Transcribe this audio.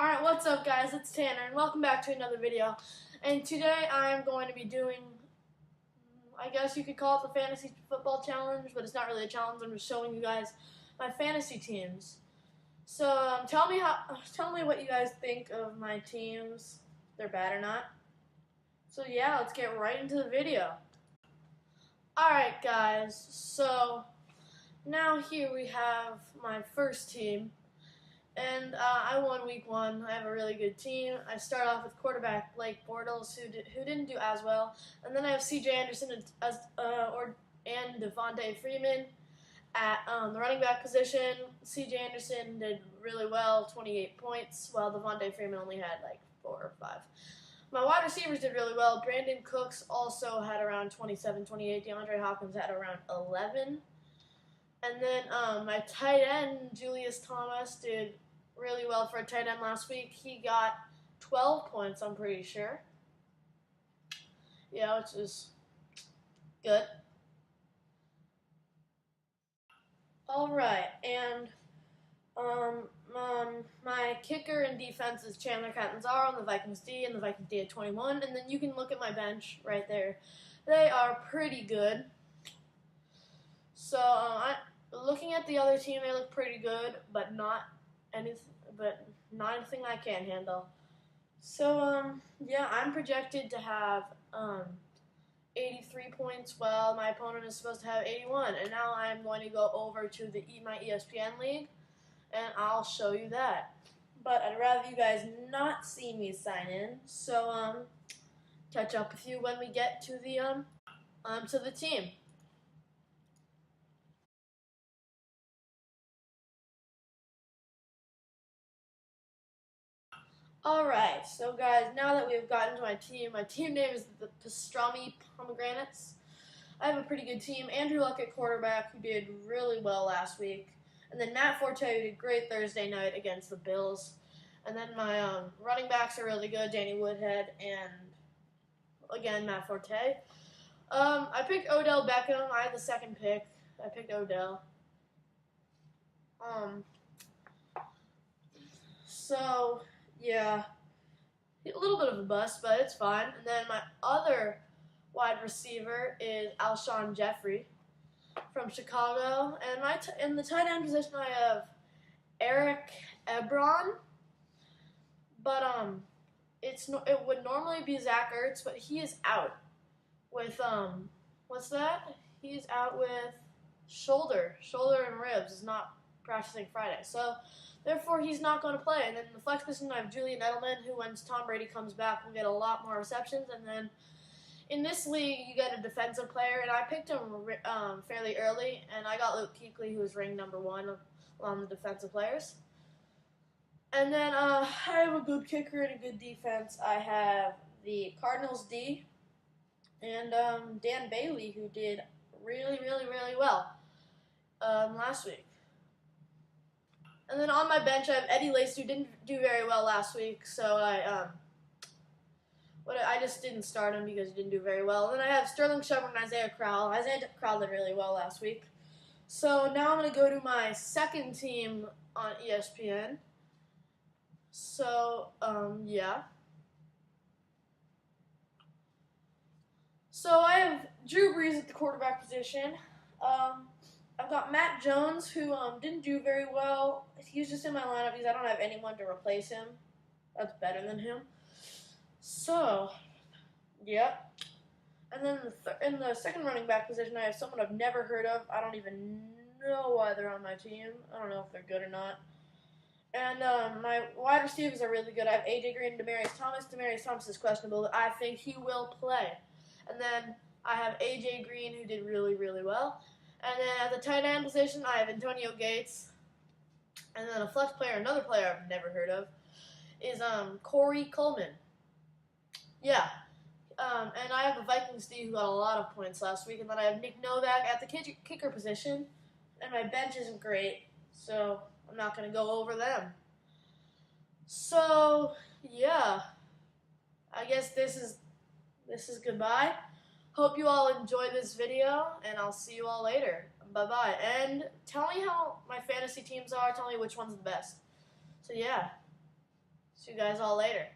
Alright, what's up guys? It's Tanner and welcome back to another video. And today I'm going to be doing, I guess you could call it the Fantasy Football Challenge, but it's not really a challenge. I'm just showing you guys my fantasy teams. So tell me what you guys think of my teams, if they're bad or not. So yeah, let's get right into the video. Alright guys, so now here we have my first team. And I won week 1. I have a really good team. I start off with quarterback Blake Bortles, who didn't do as well. And then I have C.J. Anderson and Devontae Freeman at the running back position. C.J. Anderson did really well, 28 points, while Devontae Freeman only had like 4 or 5. My wide receivers did really well. Brandon Cooks also had around 27, 28. DeAndre Hopkins had around 11. And then my tight end, Julius Thomas, did really well for a tight end last week. He got 12 points, I'm pretty sure. Yeah, which is good. Alright, and my kicker and defense is Chandler Catanzaro on the Vikings D, and the Vikings D at 21. And then you can look at my bench right there. They are pretty good. So, looking at the other team, they look pretty good, but not anything I can't handle. So, yeah, I'm projected to have 83 points, while my opponent is supposed to have 81. And now I'm going to go over to my ESPN league, and I'll show you that. But I'd rather you guys not see me sign in. So, catch up with you when we get to the team. Alright, so guys, now that we've gotten to my team name is the Pastrami Pomegranates. I have a pretty good team. Andrew Luck at quarterback, who did really well last week. And then Matt Forte, who did great Thursday night against the Bills. And then my running backs are really good, Danny Woodhead and, again, Matt Forte. I picked Odell Beckham. I had the second pick. I picked Odell. So, yeah, a little bit of a bust, but it's fine. And then my other wide receiver is Alshon Jeffrey from Chicago. And in the tight end position, I have Eric Ebron. But it would normally be Zach Ertz, but he is out with what's that? He's out with shoulder and ribs. Is not practicing Friday, so therefore he's not going to play. And then in the flex position, I have Julian Edelman, who when Tom Brady comes back will get a lot more receptions. And then in this league, you get a defensive player, and I picked him fairly early, and I got Luke Kuechly, who was ranked #1 on the defensive players. And then I have a good kicker and a good defense. I have the Cardinals D and Dan Bailey, who did really, really, really well last week. And then on my bench, I have Eddie Lacy, who didn't do very well last week, so I just didn't start him because he didn't do very well. And then I have Sterling Shepard and Isaiah Crowell. Isaiah Crowell did really well last week. So now I'm going to go to my second team on ESPN. So, yeah. So I have Drew Brees at the quarterback position. I've got Matt Jones, who didn't do very well. He's just in my lineup because I don't have anyone to replace him that's better than him. So, yep. And then in the second running back position, I have someone I've never heard of. I don't even know why they're on my team. I don't know if they're good or not. And my wide receivers are really good. I have A.J. Green and Demaryius Thomas. Demaryius Thomas is questionable, but I think he will play. And then I have A.J. Green, who did really, really well. And then at the tight end position, I have Antonio Gates. And then a flex player, another player I've never heard of, is Corey Coleman. Yeah. And I have the Vikings D, who got a lot of points last week. And then I have Nick Novak at the kicker position. And my bench isn't great, so I'm not going to go over them. So, yeah. I guess this is goodbye. Hope you all enjoyed this video, and I'll see you all later. Bye-bye. And tell me how my fantasy teams are. Tell me which one's the best. So, yeah. See you guys all later.